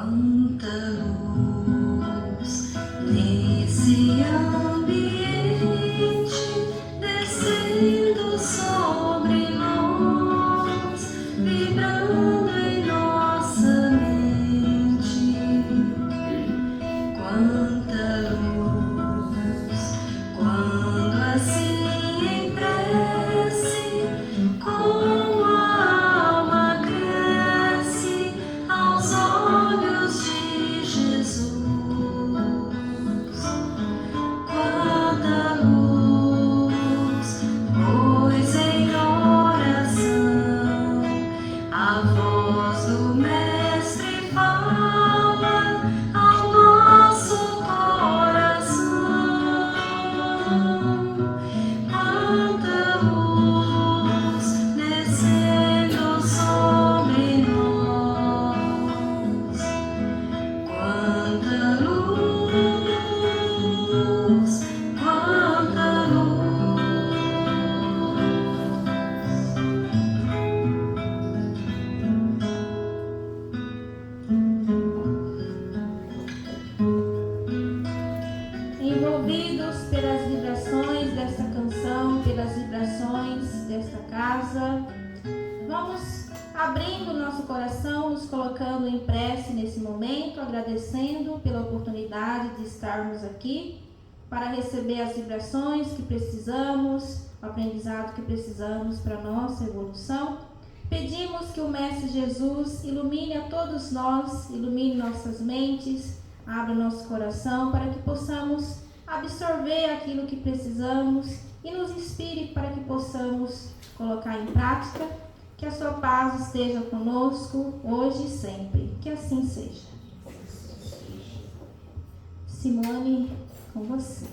Quanta luz nesse ambiente descendo sobre nós, vibrando em nossa mente. Quanta luz quando assim em prece, como a alma cresce aos olhos de Jesus. Quanta luz, pois em oração a voz do Mestre fala ao nosso coração. Quanta luz descendo sobre nós. Quanta luz, quanta luz. Envolvidos pelas vibrações desta canção, pelas vibrações desta casa, vamos abrindo nosso coração, nos colocando em prece nesse momento, agradecendo pela oportunidade de estarmos aqui para receber as vibrações que precisamos, o aprendizado que precisamos para a nossa evolução. Pedimos que o Mestre Jesus ilumine a todos nós, ilumine nossas mentes, abra nosso coração para que possamos absorver aquilo que precisamos e nos inspire para que possamos colocar em prática. Que a sua paz esteja conosco hoje e sempre. Que assim seja. Simone, com você.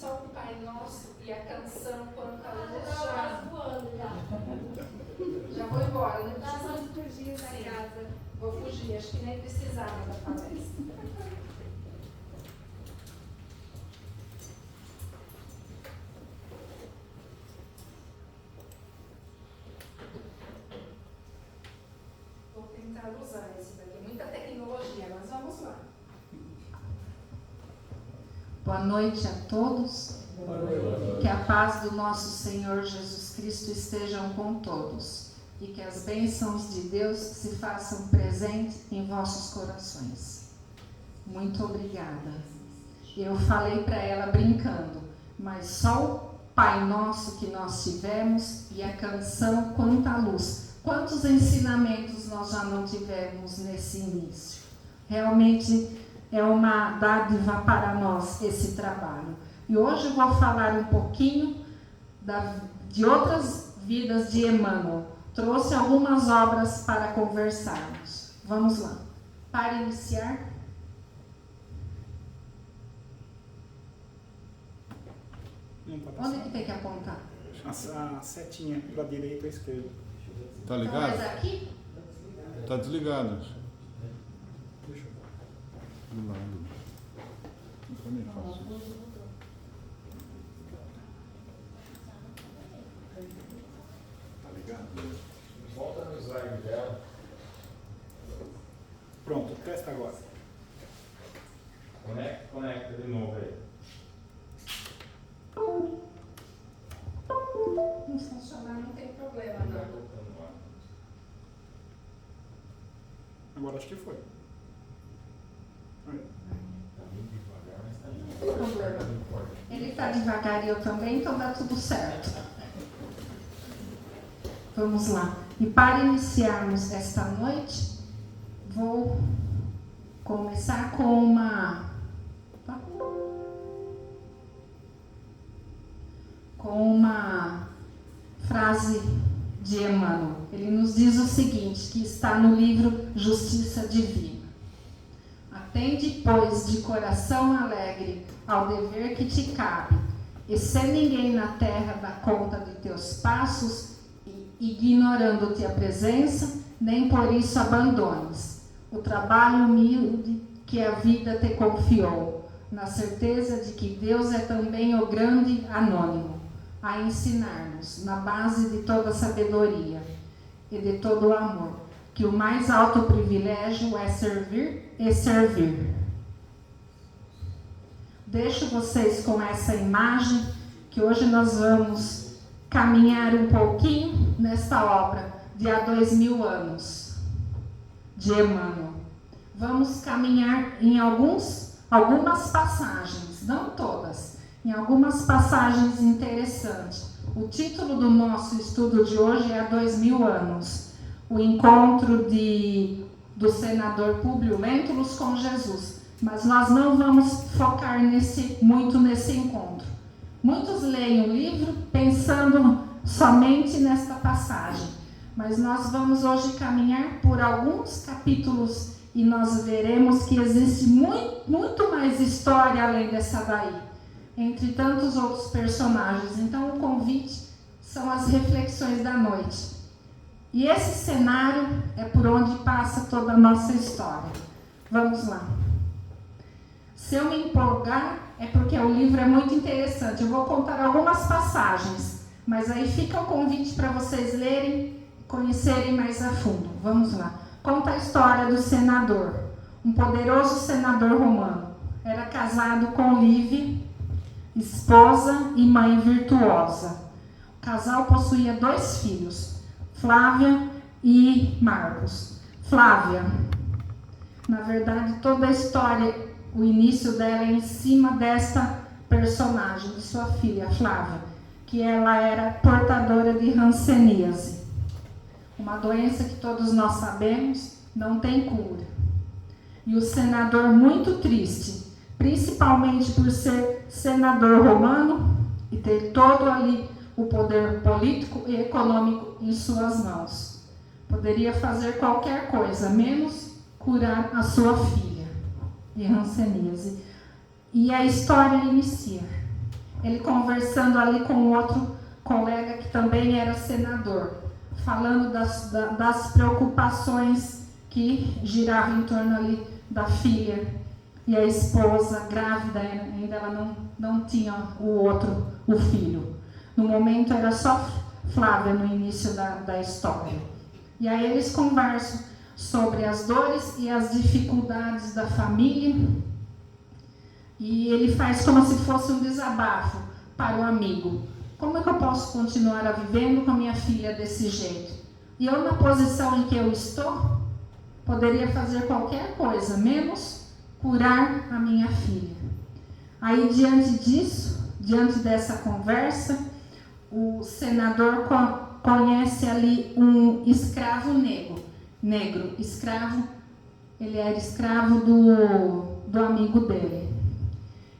Só o Pai Nosso e a canção Quanta Luz já vou embora, não precisa fugir da casa. Vou fugir, acho que nem precisava da palestra. Vou tentar usar esse daqui, muita tecnologia, mas vamos lá. Boa noite a todos. Que a paz do nosso Senhor Jesus Cristo estejam com todos e que as bênçãos de Deus se façam presentes em vossos corações. Muito obrigada. Eu falei para ela brincando, mas só o Pai Nosso que nós tivemos e a canção Quanta Luz. Quantos ensinamentos nós já não tivemos nesse início? Realmente é uma dádiva para nós esse trabalho. E hoje eu vou falar um pouquinho de outras vidas de Emmanuel. Trouxe algumas obras para conversarmos. Vamos lá. Para iniciar. Onde que tem que apontar? A setinha para a direita ou à esquerda. Tá Então, ligado? mas aqui? Tá desligado. Deixa eu ver. Do lado. Eu também faço isso. Tá ligado? Volta no slide dela. Pronto, testa agora. Conecta de novo aí. Não funcionar, não tem problema, não. Agora acho que foi. Aí. Não tem problema. Ele está devagar e eu também, então dá tudo certo. Vamos lá. E para iniciarmos esta noite, vou começar com uma frase de Emmanuel. Ele nos diz o seguinte, que está no livro Justiça Divina. Atende, pois, de coração alegre ao dever que te cabe, e se ninguém na terra dá conta de teus passos, ignorando-te a presença, nem por isso abandones o trabalho humilde que a vida te confiou, na certeza de que Deus é também o grande anônimo, a ensinar-nos, na base de toda sabedoria e de todo o amor, que o mais alto privilégio é servir e servir. Deixo vocês com essa imagem, que hoje nós vamos caminhar um pouquinho nesta obra de há 2000 anos, de Emmanuel. Vamos caminhar em algumas passagens, não todas, em algumas passagens interessantes. O título do nosso estudo de hoje é há 2000 anos, o encontro do senador Públio Lentulus com Jesus. Mas nós não vamos focar muito nesse encontro. Muitos leem o livro pensando somente nesta passagem, mas nós vamos hoje caminhar por alguns capítulos e nós veremos que existe muito mais história além dessa daí, entre tantos outros personagens. Então o convite são as reflexões da noite. E esse cenário é por onde passa toda a nossa história. Vamos lá. Se eu me empolgar, é porque o livro é muito interessante. Eu vou contar algumas passagens, mas aí fica o convite para vocês lerem, conhecerem mais a fundo. Vamos lá. Conta a história do senador, um poderoso senador romano. Era casado com Lívia, esposa e mãe virtuosa. O casal possuía 2 filhos, Flávia e Marcos. Flávia, na verdade, toda a história, o início dela é em cima desta personagem, de sua filha, Flávia, que ela era portadora de hanseníase, uma doença que todos nós sabemos não tem cura. E o senador, muito triste, principalmente por ser senador romano e ter todo ali o poder político e econômico em suas mãos, poderia fazer qualquer coisa, menos curar a sua filha de hanseníase. E a história inicia. Ele conversando ali com outro colega que também era senador, falando das preocupações que giravam em torno ali da filha e a esposa grávida, ainda ela não tinha o filho. No momento era só Flávia no início da história. E aí eles conversam sobre as dores e as dificuldades da família, e ele faz como se fosse um desabafo para o amigo. Como é que eu posso continuar a vivendo com a minha filha desse jeito? E eu, na posição em que eu estou, poderia fazer qualquer coisa, menos curar a minha filha. Aí, diante dessa conversa, o senador conhece ali um escravo negro, escravo, ele era escravo do amigo dele.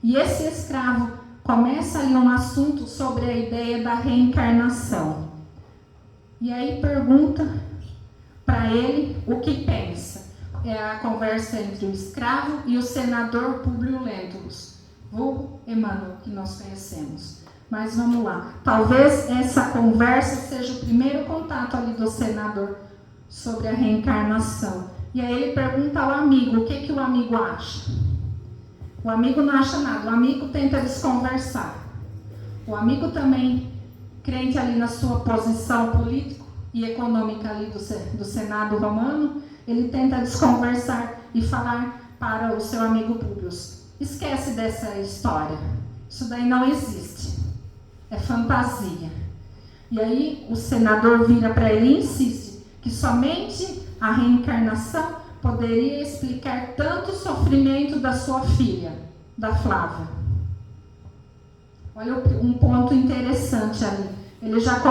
E esse escravo começa ali um assunto sobre a ideia da reencarnação. E aí pergunta para ele o que pensa. É a conversa entre o escravo e o senador Públio Lentulus, vulgo Emmanuel, que nós conhecemos. Mas vamos lá. Talvez essa conversa seja o primeiro contato ali do senador sobre a reencarnação. E aí ele pergunta ao amigo, o que o amigo acha? O amigo não acha nada, o amigo tenta desconversar. O amigo também, crente ali na sua posição política e econômica ali do Senado romano, ele tenta desconversar e falar para o seu amigo Públio: esquece dessa história, isso daí não existe, é fantasia. E aí o senador vira para ele e insiste que somente a reencarnação poderia explicar tanto sofrimento da sua filha, da Flávia. Olha um ponto interessante ali. Ele já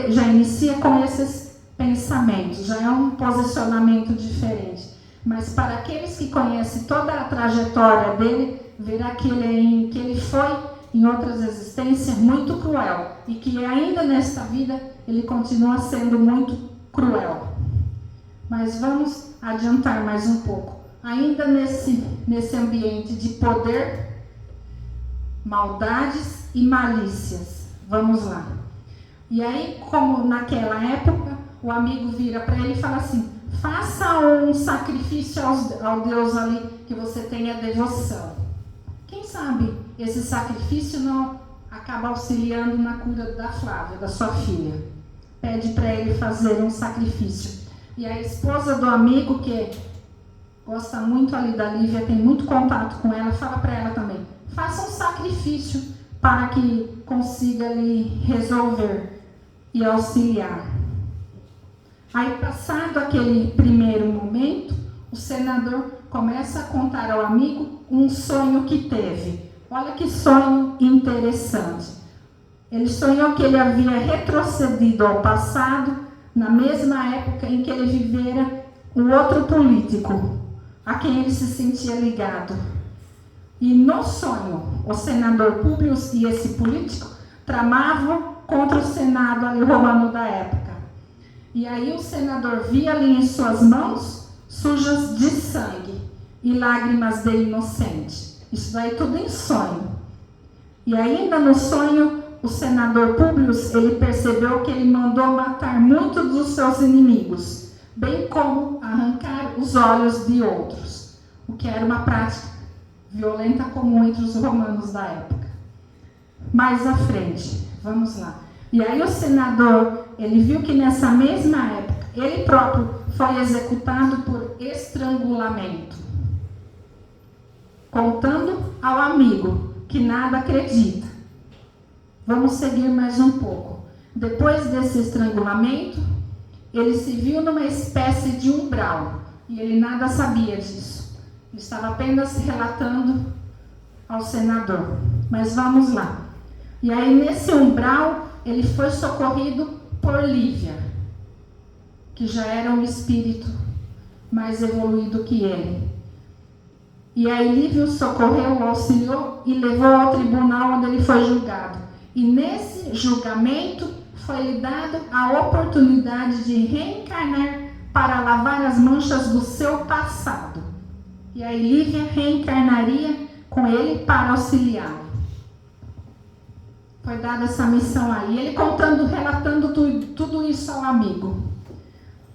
já inicia com esses pensamentos, já é um posicionamento diferente. Mas para aqueles que conhecem toda a trajetória dele, verá que ele foi, em outras existências, muito cruel. E que ainda nesta vida, ele continua sendo muito cruel. Mas vamos adiantar mais um pouco. Ainda nesse ambiente de poder, maldades e malícias. Vamos lá. E aí, como naquela época, o amigo vira para ele e fala assim: faça um sacrifício ao Deus ali que você tenha devoção. sabe esse sacrifício não acaba auxiliando na cura da Flávia, da sua filha. Pede para ele fazer um sacrifício. E a esposa do amigo, que gosta muito ali da Lívia, tem muito contato com ela, fala para ela também, faça um sacrifício para que consiga ali resolver e auxiliar. Aí, passado aquele primeiro momento, o senador começa a contar ao amigo um sonho que teve. Olha que sonho interessante. Ele sonhou que ele havia retrocedido ao passado, na mesma época em que ele vivera um outro político, a quem ele se sentia ligado. E no sonho, o senador Públio e esse político tramavam contra o Senado ali romano da época. E aí o senador via ali em suas mãos sujas de sangue e lágrimas de inocente. Isso daí tudo em sonho. E ainda no sonho, o senador Públio, ele percebeu que ele mandou matar muitos dos seus inimigos, bem como arrancar os olhos de outros, o que era uma prática violenta comum entre os romanos da época. Mais à frente, vamos lá. E aí o senador, ele viu que nessa mesma época, ele próprio foi executado por estrangulamento, contando ao amigo que nada acredita. Vamos seguir mais um pouco. Depois desse estrangulamento, ele se viu numa espécie de umbral, e ele nada sabia disso. Ele estava apenas relatando ao senador. Mas vamos lá. E aí, nesse umbral, ele foi socorrido por Lívia, que já era um espírito mais evoluído que ele. E aí Lívia o socorreu, o auxiliou e levou ao tribunal onde ele foi julgado. E nesse julgamento foi-lhe dado a oportunidade de reencarnar para lavar as manchas do seu passado. E aí Lívia reencarnaria com ele para auxiliá-lo. Foi dada essa missão aí. Ele relatando tudo isso ao amigo.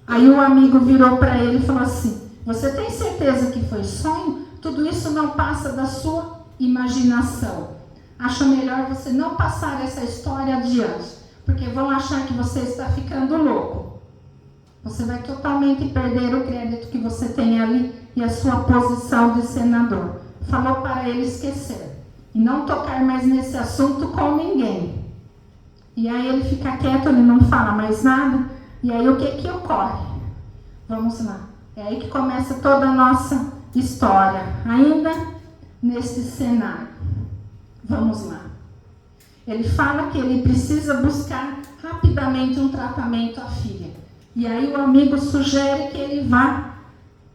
Aí o amigo virou para ele e falou assim: você tem certeza que foi sonho? Tudo isso não passa da sua imaginação. Acho melhor você não passar essa história adiante, porque vão achar que você está ficando louco. Você vai totalmente perder o crédito que você tem ali e a sua posição de senador. Falou para ele esquecer e não tocar mais nesse assunto com ninguém. E aí ele fica quieto, ele não fala mais nada. E aí o que ocorre? Vamos lá. É aí que começa toda a nossa história, ainda nesse cenário. Vamos lá. Ele fala que ele precisa buscar rapidamente um tratamento à filha. E aí o amigo sugere que ele vá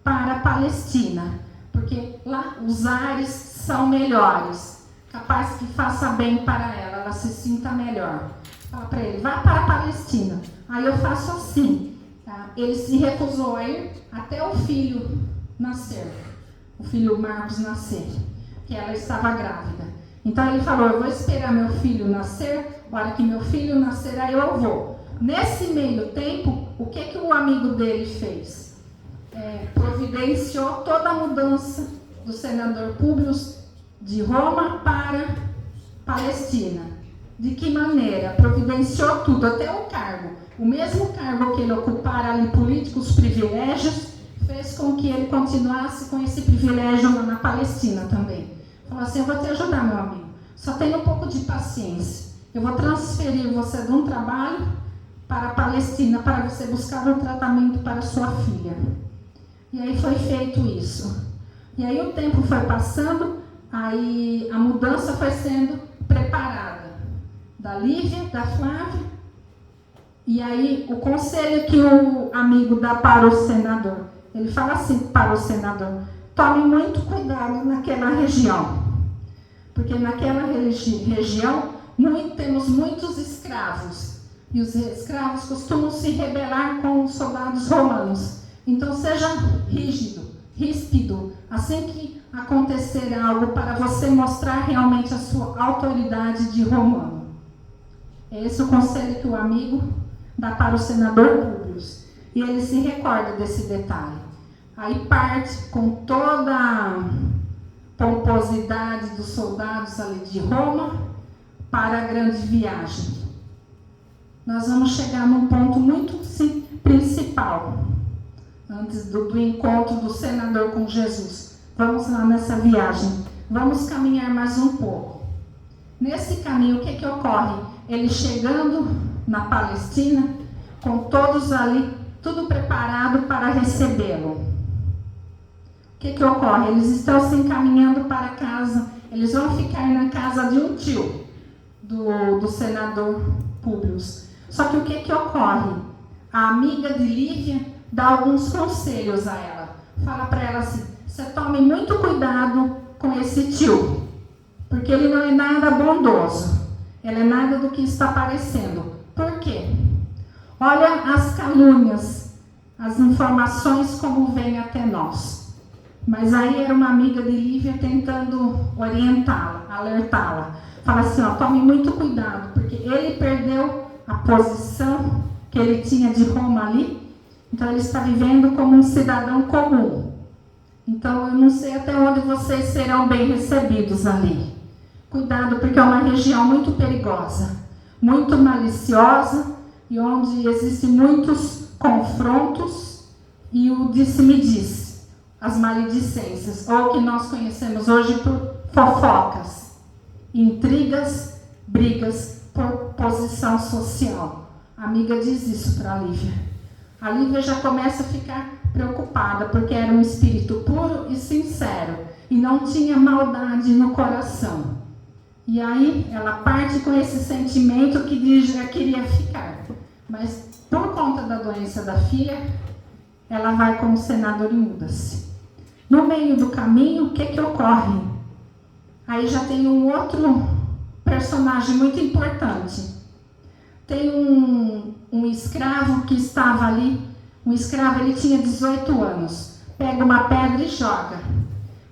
para a Palestina, porque lá os ares são melhores, capaz que faça bem para ela se sinta melhor. Fala para ele, vá para a Palestina. Aí eu faço assim, tá? Ele se recusou a ir até o filho nascer, o filho Marcos nascer, que ela estava grávida. Então ele falou, eu vou esperar meu filho nascer, a hora que meu filho nascer, aí eu vou. Nesse meio tempo, o que o amigo dele fez? Providenciou toda a mudança do senador Públio de Roma para Palestina. De que maneira? Providenciou tudo, até o cargo. O mesmo cargo que ele ocupara ali político, os privilégios, fez com que ele continuasse com esse privilégio lá na Palestina também. Falou assim, eu vou te ajudar, meu amigo. Só tenha um pouco de paciência. Eu vou transferir você de um trabalho para a Palestina para você buscar um tratamento para sua filha. E aí foi feito isso. E aí o tempo foi passando, aí a mudança foi sendo preparada. Da Lívia, da Flávia. E aí o conselho que o amigo dá para o senador. Ele fala assim para o senador, tome muito cuidado naquela região. Porque naquela região temos muitos escravos. E os escravos costumam se rebelar com os soldados romanos. Então seja ríspido, assim que acontecer algo, para você mostrar realmente a sua autoridade de romano. É esse o conselho que o amigo dá para o senador Públio. E ele se recorda desse detalhe. Aí parte com toda pomposidade dos soldados ali de Roma para a grande viagem. Nós vamos chegar num ponto muito principal, antes do encontro do senador com Jesus. Vamos lá nessa viagem, vamos caminhar mais um pouco. Nesse caminho, o que ocorre? Ele chegando na Palestina, com todos ali, tudo preparado para recebê-lo. O que ocorre? Eles estão se encaminhando para casa, eles vão ficar na casa de um tio do senador Públio. Só que o que ocorre? A amiga de Lívia dá alguns conselhos a ela. Fala para ela assim: você tome muito cuidado com esse tio, porque ele não é nada bondoso, ele é nada do que está parecendo. Por quê? Olha as calúnias, as informações como vêm até nós. Mas aí era uma amiga de Lívia tentando orientá-la, alertá-la. Fala assim, ó, tome muito cuidado, porque ele perdeu a posição que ele tinha de Roma ali, então ele está vivendo como um cidadão comum. Então eu não sei até onde vocês serão bem recebidos ali. Cuidado, porque é uma região muito perigosa, muito maliciosa, e onde existem muitos confrontos e o disse-me-disse, as maledicências, ou o que nós conhecemos hoje por fofocas, intrigas, brigas por posição social. A amiga diz isso para a Lívia. A Lívia já começa a ficar preocupada, porque era um espírito puro e sincero, e não tinha maldade no coração. E aí ela parte com esse sentimento que já queria ficar. Mas por conta da doença da filha, ela vai com o senador e muda-se. No meio do caminho, o que ocorre? Aí já tem um outro personagem muito importante. Tem um escravo que estava ali. Um escravo, ele tinha 18 anos. Pega uma pedra e joga.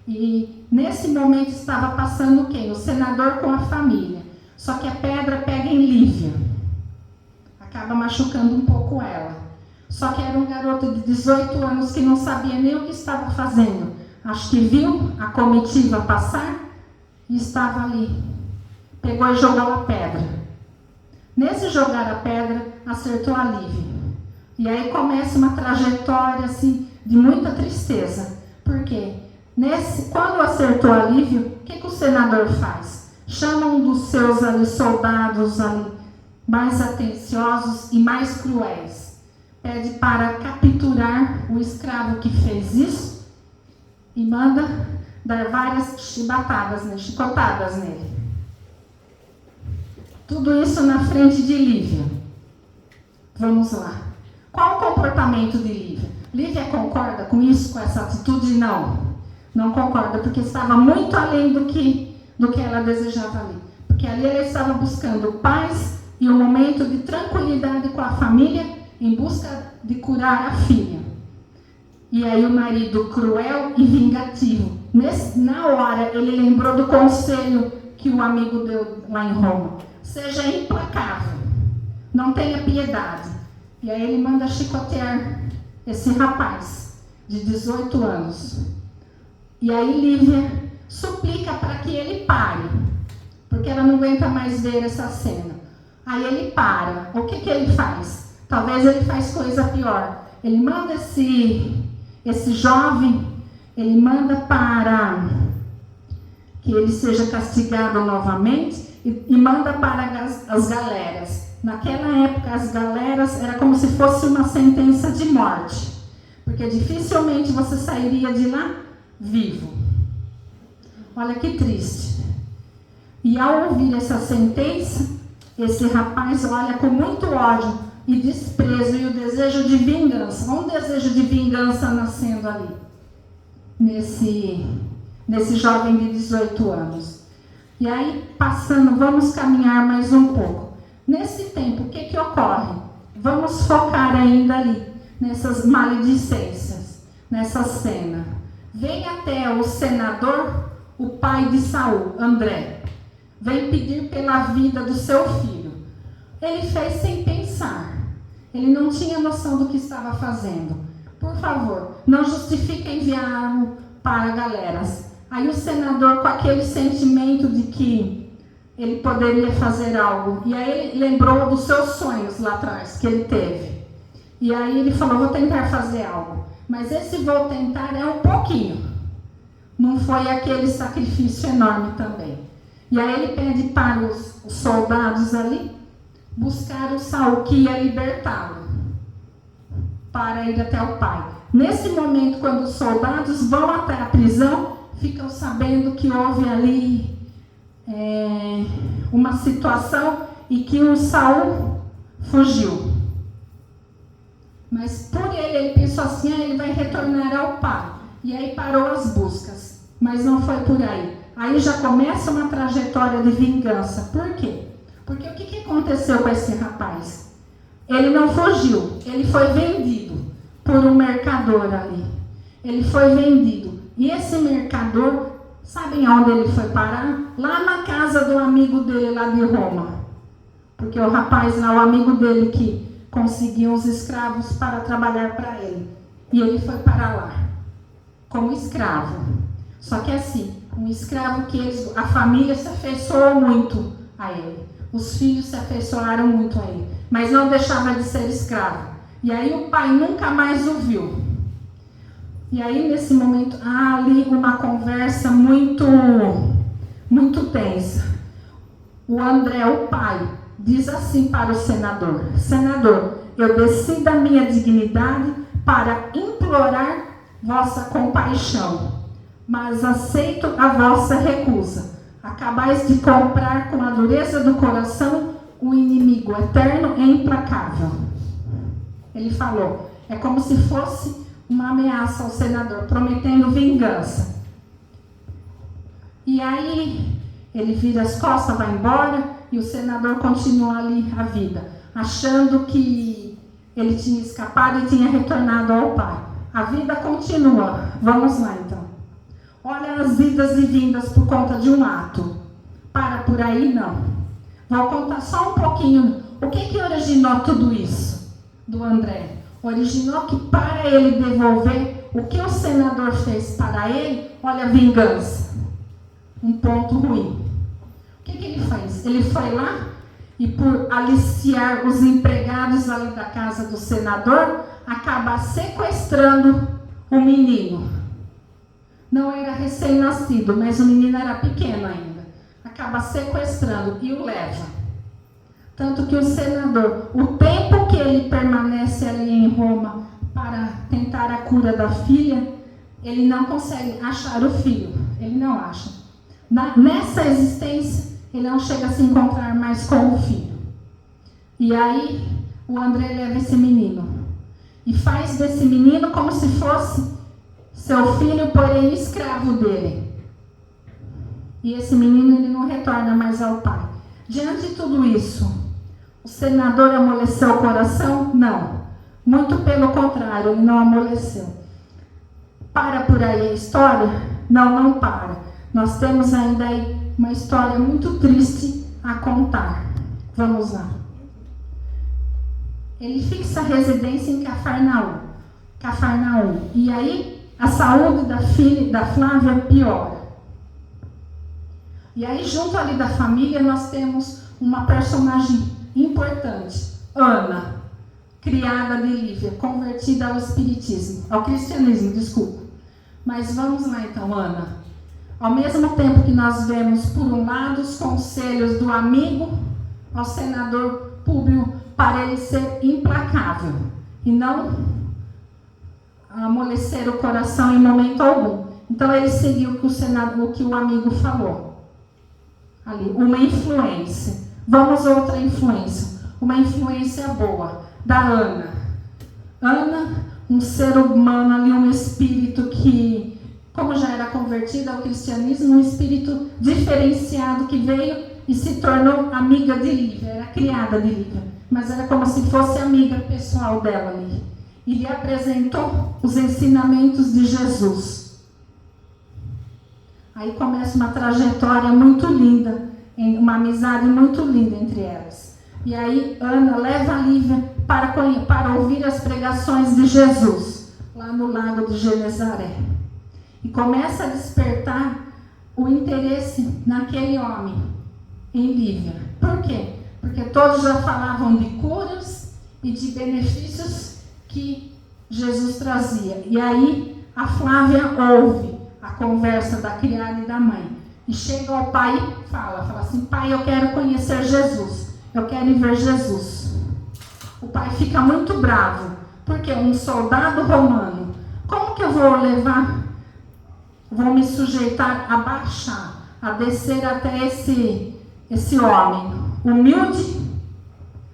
E nesse momento estava passando quem? O senador com a família. Só que a pedra pega em Lívia. Acaba machucando um pouco ela. Só que era um garoto de 18 anos que não sabia nem o que estava fazendo. Acho que viu a comitiva passar e estava ali. Pegou e jogou a pedra. Nesse jogar a pedra, acertou a Lívia. E aí começa uma trajetória assim, de muita tristeza. Por quê? Quando acertou a Lívia, o que o senador faz? Chama um dos seus ali, soldados ali, mais atenciosos e mais cruéis. Pede para capturar o escravo que fez isso e manda dar várias chicotadas nele. Tudo isso na frente de Lívia. Vamos lá. Qual o comportamento de Lívia? Lívia concorda com isso, com essa atitude? Não concorda, porque estava muito além do que ela desejava ali. Porque ali ela estava buscando paz e um momento de tranquilidade com a família, em busca de curar a filha. E aí o marido cruel e vingativo. Na hora ele lembrou do conselho que o amigo deu lá em Roma. Seja implacável, não tenha piedade. E aí ele manda chicotear esse rapaz de 18 anos. E aí Lívia suplica para que ele pare, porque ela não aguenta mais ver essa cena. Aí ele para. O que ele faz? Talvez ele faz coisa pior. Ele manda esse jovem, ele manda para que ele seja castigado novamente e manda para as galeras. Naquela época, as galeras era como se fosse uma sentença de morte, porque dificilmente você sairia de lá vivo. Olha que triste. E ao ouvir essa sentença, esse rapaz olha com muito ódio e desprezo e o desejo de vingança. Um desejo de vingança nascendo ali, nesse jovem de 18 anos. E aí, passando, vamos caminhar mais um pouco. Nesse tempo, o que ocorre? Vamos focar ainda ali, nessas maledicências, nessa cena. Vem até o senador, o pai de Saul, André. Vem pedir pela vida do seu filho. Ele fez sem pensar. Ele não tinha noção do que estava fazendo. Por favor, não justifique enviá-lo para galeras. Aí o senador, com aquele sentimento de que ele poderia fazer algo, e aí ele lembrou dos seus sonhos lá atrás, que ele teve. E aí ele falou, vou tentar fazer algo. Mas esse vou tentar é um pouquinho. Não foi aquele sacrifício enorme também. E aí ele pede para os soldados ali buscar o Saul que ia libertá-lo para ir até o pai. Nesse momento, quando os soldados vão até a prisão, ficam sabendo que houve ali uma situação e que o Saul fugiu. Mas por ele pensou assim, ele vai retornar ao pai. E aí parou as buscas. Mas não foi por aí. Aí já começa uma trajetória de vingança. Por quê? Porque o que aconteceu com esse rapaz? Ele não fugiu, ele foi vendido por um mercador ali. Ele foi vendido. E esse mercador, sabem aonde ele foi parar? Lá na casa do amigo dele lá de Roma. Porque o rapaz lá, o amigo dele que conseguiu os escravos para trabalhar para ele. E ele foi para lá, como escravo. Só que assim, um escravo que a família se afeiçoou muito a ele. Os filhos se afeiçoaram muito a ele. Mas não deixava de ser escravo. E aí o pai nunca mais o viu. E aí nesse momento há ali uma conversa muito tensa. O André, o pai, diz assim para o senador: Senador, eu desci da minha dignidade para implorar vossa compaixão, mas aceito a vossa recusa. Acabais de comprar com a dureza do coração um inimigo eterno e implacável. Ele falou, é como se fosse uma ameaça ao senador, prometendo vingança. E aí ele vira as costas, vai embora, e o senador continua ali a vida, achando que ele tinha escapado e tinha retornado ao pai. A vida continua. Vamos lá então. Olha as idas e vindas por conta de um ato. Para por aí não. Vou contar só um pouquinho. O que originou tudo isso do André? Originou que para ele devolver o que o senador fez para ele, olha a vingança. Um ponto ruim. O que ele fez? Ele foi lá e por aliciar os empregados ali da casa do senador, acaba sequestrando o menino. Não era recém-nascido, mas o menino era pequeno ainda. Acaba sequestrando e o leva. Tanto que o senador, o tempo que ele permanece ali em Roma para tentar a cura da filha, ele não consegue achar o filho. Ele não acha. Nessa existência, ele não chega a se encontrar mais com o filho. E aí, o André leva esse menino. E faz desse menino como se fosse seu filho, porém escravo dele. E esse menino ele não retorna mais ao pai. Diante de tudo isso, o senador amoleceu o coração? Não. Muito pelo contrário, ele não amoleceu. Para por aí a história? Não para. Nós temos ainda aí uma história muito triste a contar. Vamos lá. Ele fixa a residência em Cafarnaum. E aí a saúde da filha da Flávia piora. E aí junto ali da família nós temos uma personagem importante, Ana, criada de Lívia, convertida ao espiritismo, ao cristianismo, desculpa. Mas vamos lá então, Ana. Ao mesmo tempo que nós vemos, por um lado, os conselhos do amigo ao senador Públio para ele ser implacável e não amolecer o coração em momento algum. Então ele seguiu o que o amigo falou. Ali, uma influência. Vamos a outra influência. Uma influência boa, da Ana. Ana, um ser humano ali, um espírito que, como já era convertida ao cristianismo, um espírito diferenciado que veio e se tornou amiga de Lívia, era criada de Lívia, mas era como se fosse amiga pessoal dela ali. E lhe apresentou os ensinamentos de Jesus. Aí começa uma trajetória muito linda, uma amizade muito linda entre elas. E aí Ana leva a Lívia para ouvir as pregações de Jesus, lá no lago de Genezaré. e começa a despertar o interesse naquele homem, em Lívia. Por quê? Porque todos já falavam de curas e de benefícios que Jesus trazia. E aí a Flávia ouve a conversa da criada e da mãe. E chega ao pai e fala assim: pai, eu quero conhecer Jesus. Eu quero ir ver Jesus. O pai fica muito bravo. Porque um soldado romano, como que eu vou levar, vou me sujeitar a baixar, a descer até esse homem humilde,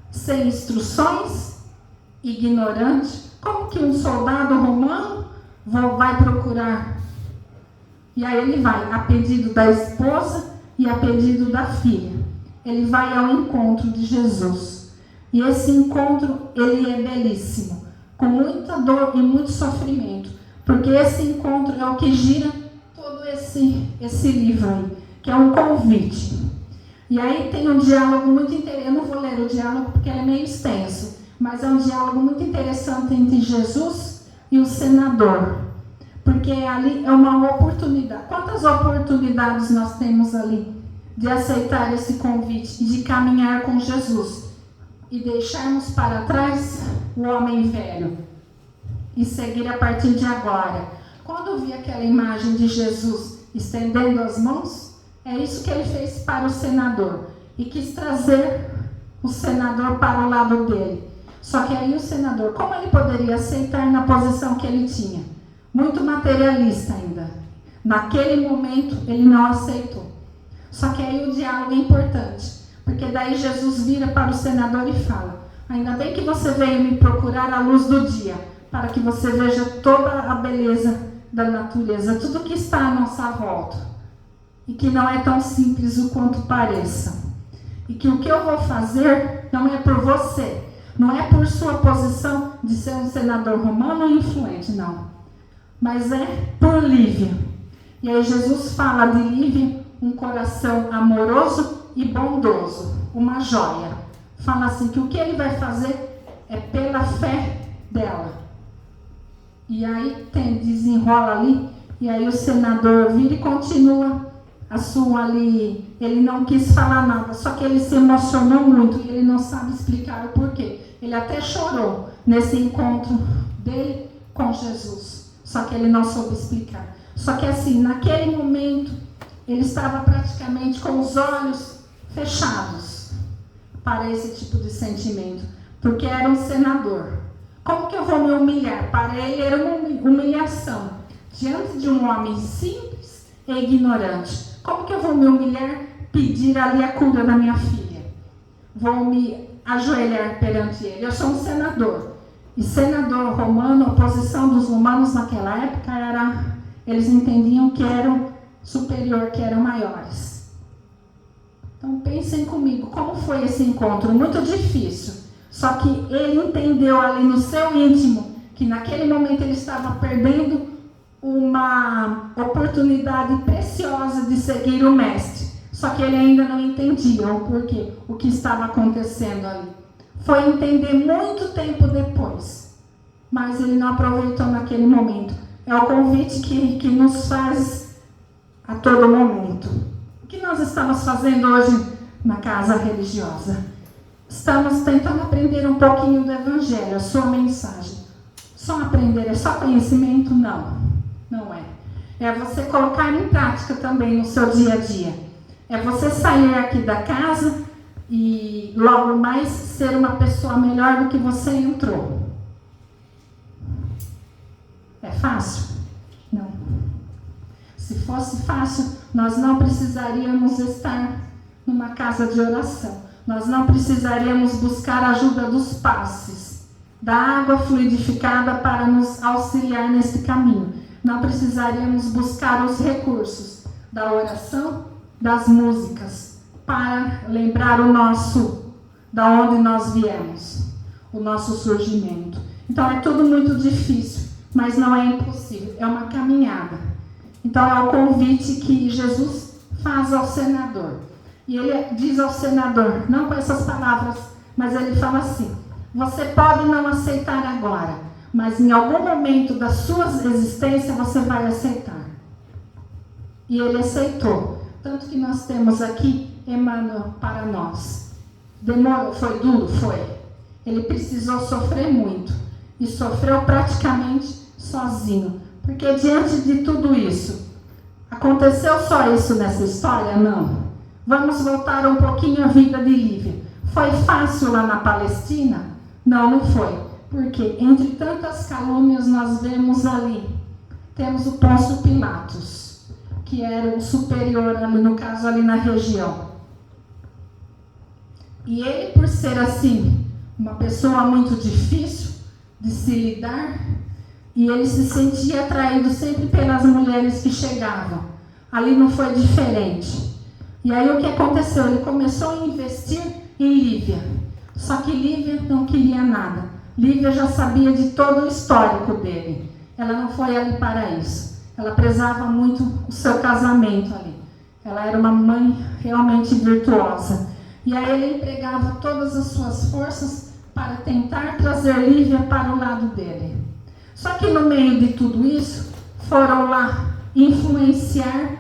sem instruções, ignorante? Como que um soldado romano vai procurar? E aí ele vai a pedido da esposa e a pedido da filha. Ele vai ao encontro de Jesus. E esse encontro, ele é belíssimo, com muita dor e muito sofrimento, porque esse encontro é o que gira todo esse livro aí, que é um convite. E aí tem um diálogo muito interessante. Eu não vou ler o diálogo porque ele é meio extenso, mas é um diálogo muito interessante entre Jesus e o senador, porque ali é uma oportunidade. Quantas oportunidades nós temos ali de aceitar esse convite, de caminhar com Jesus e deixarmos para trás o homem velho e seguir a partir de agora. Quando eu vi aquela imagem de Jesus estendendo as mãos, é isso que ele fez para o senador, e quis trazer o senador para o lado dele. Só que aí o senador, como ele poderia aceitar na posição que ele tinha? Muito materialista ainda. Naquele momento ele não aceitou. Só que aí o diálogo é importante, porque daí Jesus vira para o senador e fala: ainda bem que você veio me procurar à luz do dia, para que você veja toda a beleza da natureza, tudo que está à nossa volta, e que não é tão simples o quanto pareça. E que o que eu vou fazer não é por você, não é por sua posição de ser um senador romano influente, não, mas é por Lívia. E aí Jesus fala de Lívia, um coração amoroso e bondoso, uma joia. Fala assim que o que ele vai fazer é pela fé dela. E aí desenrola ali, e aí o senador vira e continua a sua ali. Ele não quis falar nada, só que ele se emocionou muito e ele não sabe explicar o porquê. Ele até chorou nesse encontro dele com Jesus, só que ele não soube explicar. Só que assim, naquele momento, ele estava praticamente com os olhos fechados para esse tipo de sentimento, porque era um senador. Como que eu vou me humilhar? Para ele era uma humilhação, diante de um homem simples e ignorante. Como que eu vou me humilhar, pedir ali a cura da minha filha? Vou me ajoelhar perante ele. Eu sou um senador. E senador romano, a posição dos romanos naquela época era, eles entendiam que eram superior, que eram maiores. Então pensem comigo, como foi esse encontro? Muito difícil. Só que ele entendeu ali no seu íntimo que naquele momento ele estava perdendo uma oportunidade preciosa de seguir o mestre. Só que ele ainda não entendia o porquê, o que estava acontecendo ali. Foi entender muito tempo depois, mas ele não aproveitou naquele momento. É o convite que nos faz a todo momento. O que nós estamos fazendo hoje na casa religiosa? Estamos tentando aprender um pouquinho do Evangelho, a sua mensagem. Só aprender é só conhecimento? Não, não é. É você colocar em prática também no seu dia a dia. É você sair aqui da casa e logo mais ser uma pessoa melhor do que você entrou. É fácil? Não. Se fosse fácil, nós não precisaríamos estar numa casa de oração. Nós não precisaríamos buscar a ajuda dos passes, da água fluidificada para nos auxiliar nesse caminho. Não precisaríamos buscar os recursos da oração, das músicas, para lembrar da onde nós viemos, o nosso surgimento. Então é tudo muito difícil, mas não é impossível, é uma caminhada. Então é o convite que Jesus faz ao senador. E ele diz ao senador, não com essas palavras, mas ele fala assim: você pode não aceitar agora, mas em algum momento da sua existência você vai aceitar. E ele aceitou. Tanto que nós temos aqui Emmanuel para nós. Demorou, foi duro? Foi. Ele precisou sofrer muito. E sofreu praticamente sozinho. Porque diante de tudo isso, aconteceu só isso nessa história? Não. Vamos voltar um pouquinho à vida de Lívia. Foi fácil lá na Palestina? Não, não foi. Porque entre tantas calúnias nós vemos ali, temos o Pôncio Pilatos, que era o superior, no caso ali na região. E ele, por ser assim, uma pessoa muito difícil de se lidar, e ele se sentia atraído sempre pelas mulheres que chegavam. Ali não foi diferente. E aí o que aconteceu? Ele começou a investir em Lívia. Só que Lívia não queria nada. Lívia já sabia de todo o histórico dele. Ela não foi ali para isso. Ela prezava muito o seu casamento ali. Ela era uma mãe realmente virtuosa. E aí ele empregava todas as suas forças para tentar trazer Lívia para o lado dele. Só que no meio de tudo isso, foram lá influenciar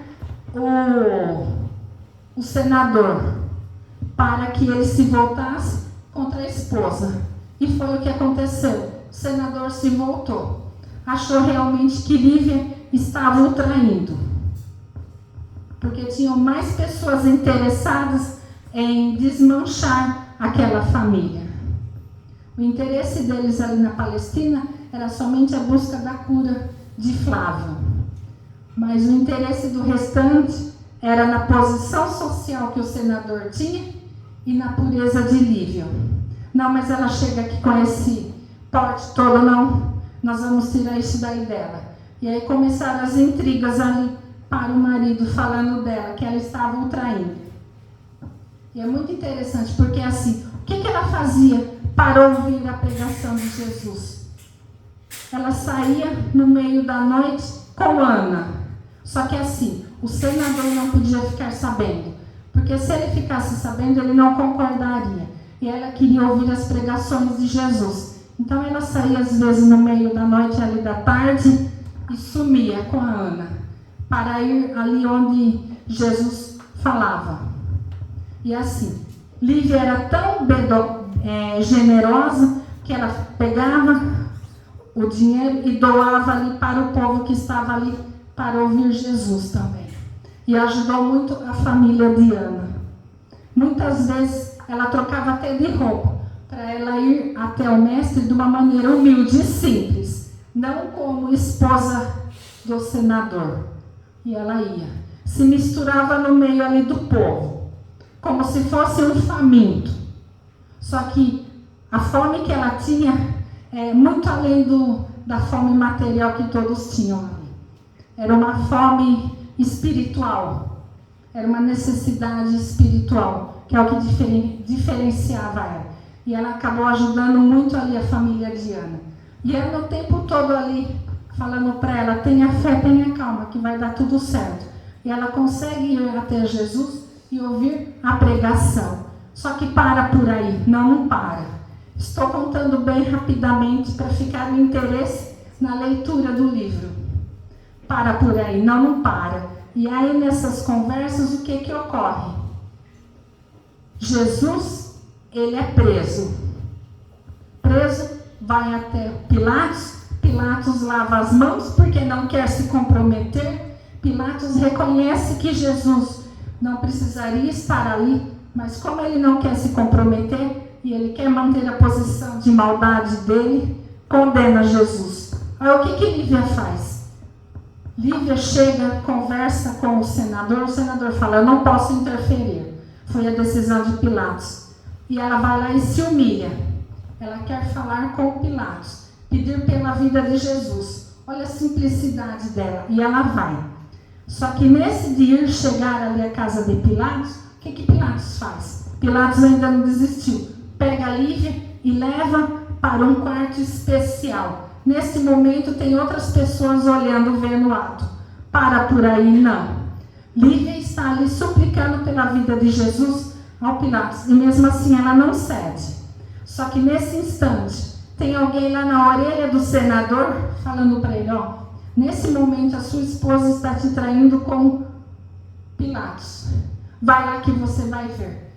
o senador para que ele se voltasse contra a esposa. E foi o que aconteceu. O senador se voltou. Achou realmente que Lívia estava o traindo. Porque tinham mais pessoas interessadas em desmanchar aquela família. O interesse deles ali na Palestina era somente a busca da cura de Flávio. Mas o interesse do restante era na posição social que o senador tinha e na pureza de Lívia. Não, mas ela chega aqui com esse porte todo, não. Nós vamos tirar isso daí dela. E aí começaram as intrigas ali para o marido, falando dela, que ela estava o traindo. E é muito interessante, porque assim, o que ela fazia para ouvir a pregação de Jesus? Ela saía no meio da noite com Ana. Só que assim, o senador não podia ficar sabendo. Porque se ele ficasse sabendo, ele não concordaria. E ela queria ouvir as pregações de Jesus. Então ela saía às vezes no meio da noite, ali da tarde, e sumia com a Ana, para ir ali onde Jesus falava. E assim, Lívia era tão generosa que ela pegava o dinheiro e doava ali para o povo que estava ali para ouvir Jesus também. E ajudou muito a família de Ana. Muitas vezes ela trocava até de roupa para ela ir até o mestre de uma maneira humilde e simples, não como esposa do senador. E ela ia, se misturava no meio ali do povo, como se fosse um faminto. Só que a fome que ela tinha é muito além da fome material que todos tinham ali. Era uma fome espiritual, era uma necessidade espiritual, que é o que diferenciava ela. E ela acabou ajudando muito ali a família de Ana. E Ana o tempo todo ali, falando para ela, tenha fé, tenha calma, que vai dar tudo certo. E ela consegue ir até Jesus e ouvir a pregação. Só que para por aí, não para. Estou contando bem rapidamente para ficar o interesse na leitura do livro. Para por aí, não para. E aí nessas conversas, o que ocorre? Jesus, ele é preso. Preso, vai até Pilatos. Pilatos lava as mãos porque não quer se comprometer. Pilatos reconhece que Jesus não precisaria estar ali, mas como ele não quer se comprometer e ele quer manter a posição de maldade dele, condena Jesus. Aí o que Lívia faz? Lívia chega, conversa com o senador fala, eu não posso interferir. Foi a decisão de Pilatos. E ela vai lá e se humilha. Ela quer falar com Pilatos, pedir pela vida de Jesus. Olha a simplicidade dela. E ela vai. Só que nesse de ir chegar ali à casa de Pilatos, o que Pilatos faz? Pilatos ainda não desistiu. Pega a Lívia e leva para um quarto especial. Nesse momento tem outras pessoas olhando, vendo o ato. Para por aí, não. Lívia está ali suplicando pela vida de Jesus ao Pilatos. E mesmo assim ela não cede. Só que nesse instante, tem alguém lá na orelha do senador falando para ele, nesse momento a sua esposa está te traindo com Pilatos, vai lá que você vai ver.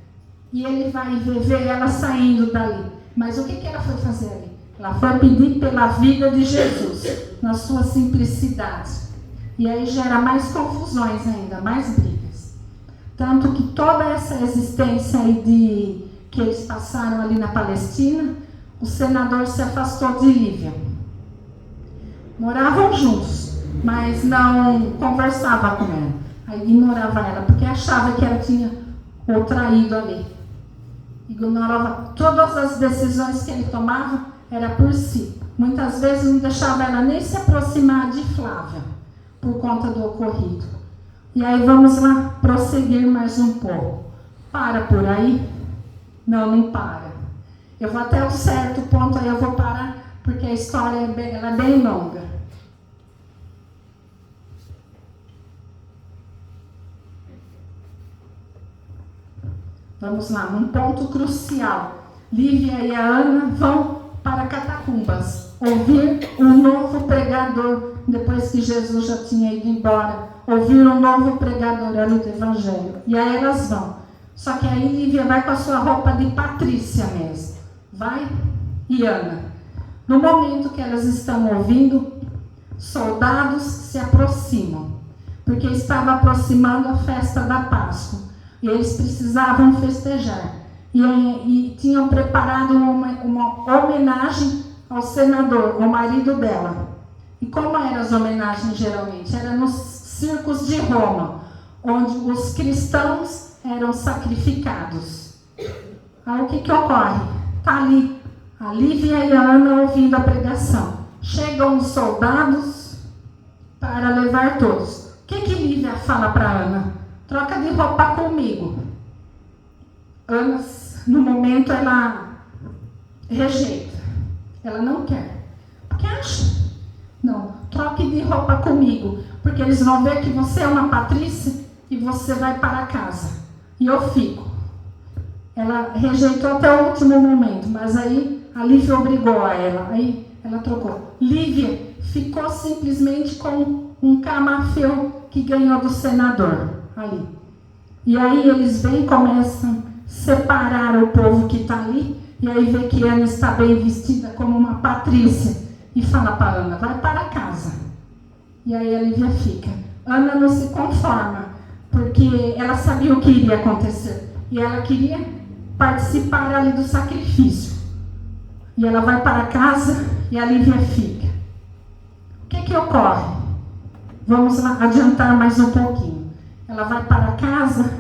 E ele vai ver ela saindo dali. Mas o que ela foi fazer ali? Ela foi pedir pela vida de Jesus, na sua simplicidade. E aí gera mais confusões ainda, mais brigas. Tanto que toda essa existência aí que eles passaram ali na Palestina, o senador se afastou de Lívia. Moravam juntos, mas não conversava com ela. Aí ignorava ela, porque achava que ela tinha o traído ali. Ignorava todas as decisões que ele tomava, era por si. Muitas vezes não deixava ela nem se aproximar de Flávia, por conta do ocorrido. E aí vamos lá prosseguir mais um pouco. Para por aí? Não para. Eu vou até um certo ponto, aí eu vou parar, porque a história ela é bem longa. Vamos lá, num ponto crucial. Lívia e a Ana vão para Catacumbas, ouvir um novo pregador, depois que Jesus já tinha ido embora, ouvir um novo pregador ali do Evangelho. E aí elas vão. Só que aí Lívia vai com a sua roupa de Patrícia mesmo. Vai e Ana. No momento que elas estão ouvindo, soldados se aproximam, porque estava aproximando a festa da Páscoa. E eles precisavam festejar. E tinham preparado uma homenagem ao senador, ao marido dela. E como eram as homenagens geralmente? Era nos circos de Roma, onde os cristãos eram sacrificados. Aí o que ocorre? Está ali a Lívia e a Ana ouvindo a pregação. Chegam os soldados para levar todos. O que Lívia fala para Ana? Troca de roupa comigo. Ana, no momento, ela rejeita. Ela não quer. Porque acha? Não, troque de roupa comigo. Porque eles vão ver que você é uma Patrícia e você vai para casa. E eu fico. Ela rejeitou até o último momento, mas aí a Lívia obrigou a ela. Aí ela trocou. Lívia ficou simplesmente com um camafeu que ganhou do senador. Ali. E aí eles vêm e começam a separar o povo que está ali, e aí vê que Ana está bem vestida como uma Patrícia, e fala para Ana, vai para casa. E aí a Lívia fica. Ana não se conforma, porque ela sabia o que iria acontecer, e ela queria participar ali do sacrifício. E ela vai para casa, e a Lívia fica. O que ocorre? Vamos lá adiantar mais um pouquinho. Ela vai para casa,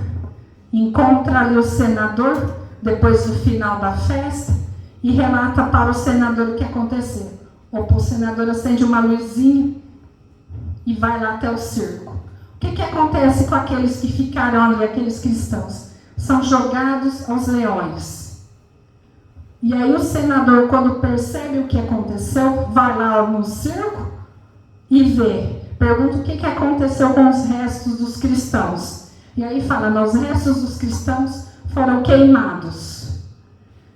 encontra ali o senador, depois do final da festa, e relata para o senador o que aconteceu. O senador acende uma luzinha e vai lá até o circo. O que acontece com aqueles que ficaram ali, aqueles cristãos? São jogados aos leões. E aí o senador, quando percebe o que aconteceu, vai lá no circo e vê. Pergunta o que aconteceu com os restos dos cristãos. E aí fala, os restos dos cristãos foram queimados.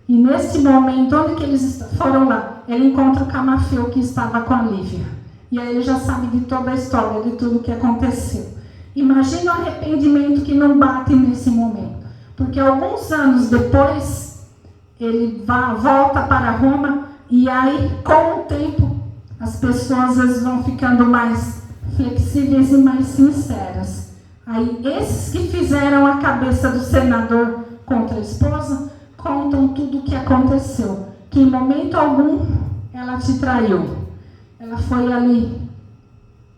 E nesse momento, onde que eles foram lá? Ele encontra o camafeu que estava com a Lívia. E aí ele já sabe de toda a história, de tudo o que aconteceu. Imagina o arrependimento que não bate nesse momento. Porque alguns anos depois, ele volta para Roma, e aí, com o tempo, as pessoas eles vão ficando mais flexíveis e mais sinceras. Aí, esses que fizeram a cabeça do senador contra a esposa, contam tudo o que aconteceu. Que em momento algum, ela te traiu. Ela foi ali,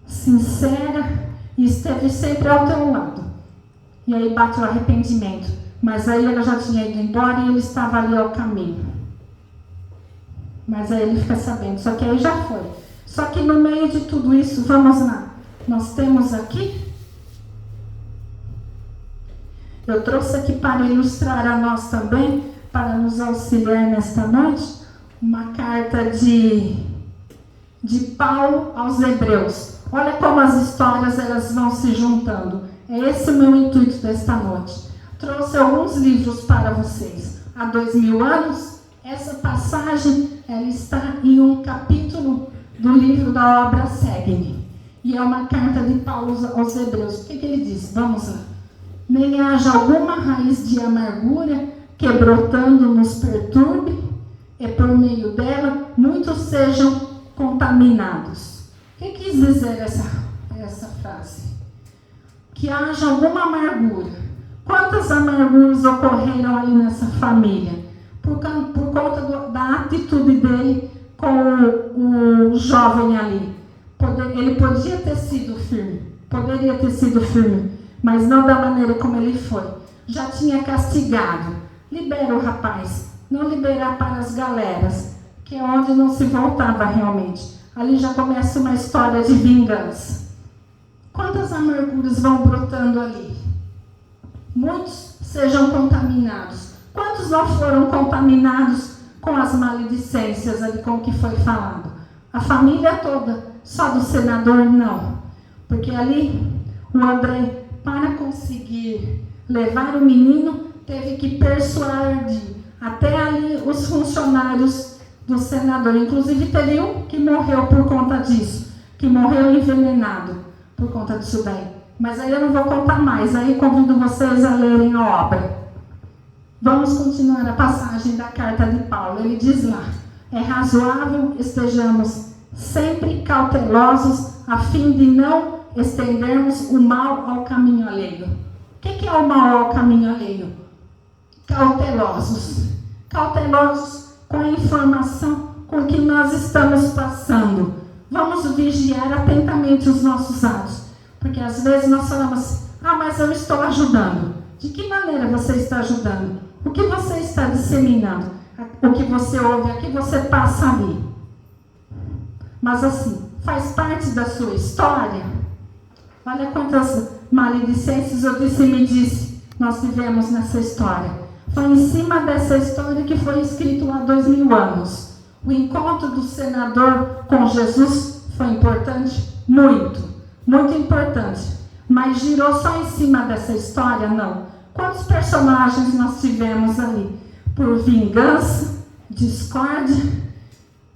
sincera, e esteve sempre ao teu lado. E aí bate o arrependimento. Mas aí ela já tinha ido embora e ele estava ali ao caminho. Mas aí ele fica sabendo. Só que aí já foi. Só que no meio de tudo isso, vamos lá. Nós temos aqui. Eu trouxe aqui para ilustrar a nós também, para nos auxiliar nesta noite, uma carta de Paulo aos Hebreus. Olha como as histórias elas vão se juntando. É esse o meu intuito desta noite. Trouxe alguns livros para vocês. Há 2000 anos, essa passagem ela está em um capítulo do livro da obra Segue-me. E é uma carta de Paulo aos Hebreus. O que ele diz? Vamos lá. nem haja alguma raiz de amargura que brotando nos perturbe, e por meio dela muitos sejam contaminados. O que quis dizer essa frase? Que haja alguma amargura. Quantas amarguras ocorreram ali nessa família? Por conta da atitude dele com o jovem ali. Ele podia ter sido firme, poderia ter sido firme, mas não da maneira como ele foi. Já tinha castigado. Libera o rapaz, não liberar para as galeras, que é onde não se voltava realmente. Ali já começa uma história de vingança. Quantas amarguras vão brotando ali? Muitos sejam contaminados. Quantos não foram contaminados com as maledicências ali, com o que foi falado? A família toda, só do senador não. Porque ali o André, para conseguir levar o menino, teve que persuadir até ali os funcionários do senador. Inclusive teve um que morreu por conta disso, que morreu envenenado por conta disso daí. Mas aí eu não vou contar mais, aí convido vocês a lerem a obra. Vamos continuar a passagem da carta de Paulo. Ele diz lá: é razoável estejamos sempre cautelosos a fim de não estendermos o mal ao caminho alheio. O que é o mal ao caminho alheio? Cautelosos. Cautelosos com a informação com que nós estamos passando. Vamos vigiar atentamente os nossos atos. Porque às vezes nós falamos: ah, mas eu estou ajudando. De que maneira você está ajudando? O que você está disseminando? O que você ouve, o que você passa ali? Mas assim, faz parte da sua história. Olha quantas maledicências eu disse e me disse nós tivemos nessa história. Foi em cima dessa história que foi escrito há 2000 anos. O encontro do senador com Jesus foi importante? Muito, muito importante. Mas girou só em cima dessa história? Não. Quantos personagens nós tivemos ali? Por vingança, discórdia,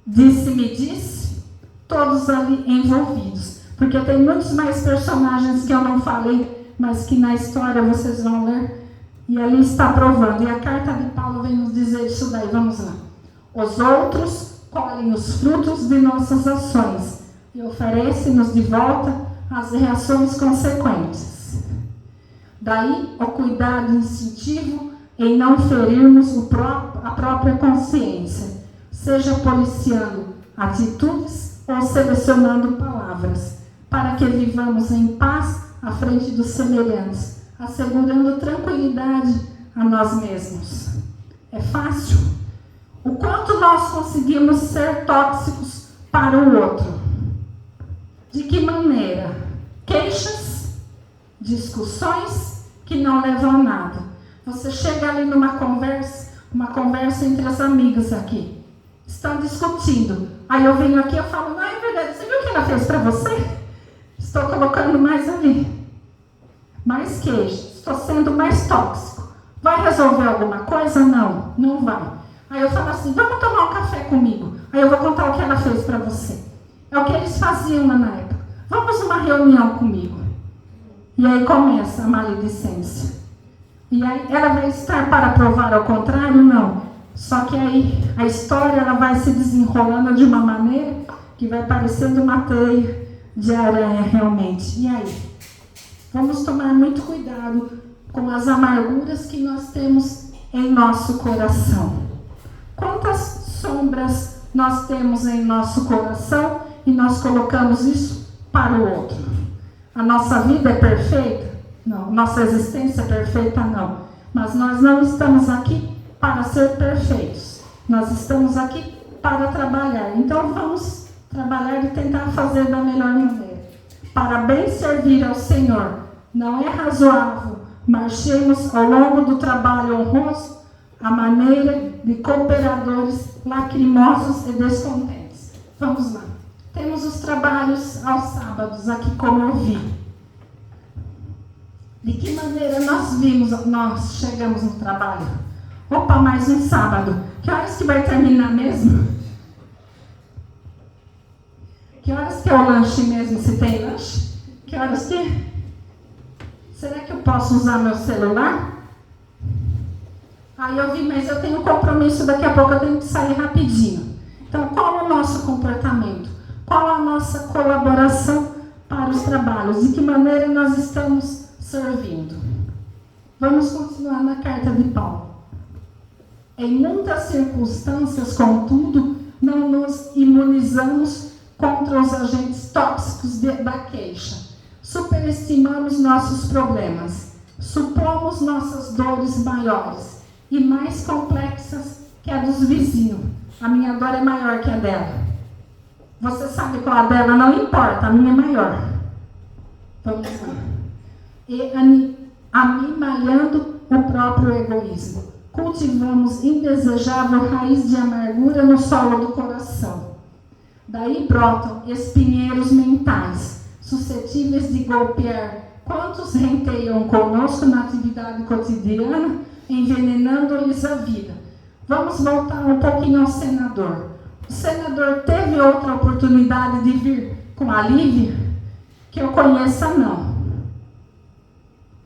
disse-me disse, todos ali envolvidos. Porque tem muitos mais personagens que eu não falei, mas que na história vocês vão ler. E ali está provando. E a carta de Paulo vem nos dizer isso daí. Vamos lá. Os outros colhem os frutos de nossas ações e oferecem-nos de volta as reações consequentes. Daí o cuidado instintivo em não ferirmos a própria consciência, seja policiando atitudes ou selecionando palavras, para que vivamos em paz à frente dos semelhantes, assegurando tranquilidade a nós mesmos. É fácil? O quanto nós conseguimos ser tóxicos para o outro? De que maneira? Queixas, discussões que não levam a nada. Você chega ali numa conversa entre as amigas aqui, estão discutindo. Aí eu venho aqui e falo: não, é verdade, você viu o que ela fez para você? Estou colocando mais ali. Mais queijo, estou sendo mais tóxico. Vai resolver alguma coisa? Não, não vai. Aí eu falo assim: vamos tomar um café comigo. Aí eu vou contar o que ela fez para você. É o que eles faziam lá na época. Vamos numa reunião comigo. E aí começa a maledicência. E aí ela vai estar para provar ao contrário? Não. Só que aí a história ela vai se desenrolando de uma maneira que vai parecendo uma teia de aranha realmente. E aí? Vamos tomar muito cuidado com as amarguras que nós temos em nosso coração. Quantas sombras nós temos em nosso coração e nós colocamos isso para o outro? A nossa vida é perfeita? Não. Nossa existência é perfeita? Não. Mas nós não estamos aqui para ser perfeitos. Nós estamos aqui para trabalhar. Então vamos trabalhar e tentar fazer da melhor maneira. Para bem servir ao Senhor. Não é razoável marchemos ao longo do trabalho honroso a maneira de cooperadores lacrimosos e descontentes. Vamos lá. Temos os trabalhos aos sábados, aqui como eu vi. De que maneira nós chegamos no trabalho? Opa, mais um sábado. Que horas que vai terminar mesmo? Que horas que é o lanche mesmo, se tem lanche? Que horas que? será que eu posso usar meu celular? Aí eu vi, mas eu tenho um compromisso, daqui a pouco eu tenho que sair rapidinho. Então, qual é o nosso comportamento? Qual é a nossa colaboração para os trabalhos? De que maneira nós estamos servindo? Vamos continuar na carta de Paulo. Em muitas circunstâncias, contudo, não nos imunizamos contra os agentes tóxicos da queixa. Superestimamos nossos problemas. Supomos nossas dores maiores e mais complexas que a dos vizinhos. A minha dor é maior que a dela. Você sabe qual a dela? Não importa, a minha é maior. Vamos lá. E amimalhando o próprio egoísmo. Cultivamos indesejável raiz de amargura no solo do coração. Daí brotam espinheiros mentais, suscetíveis de golpear quantos renteiam conosco na atividade cotidiana, envenenando-lhes a vida. Vamos voltar um pouquinho ao senador. O senador teve outra oportunidade de vir com a Lívia? Que eu conheça, não.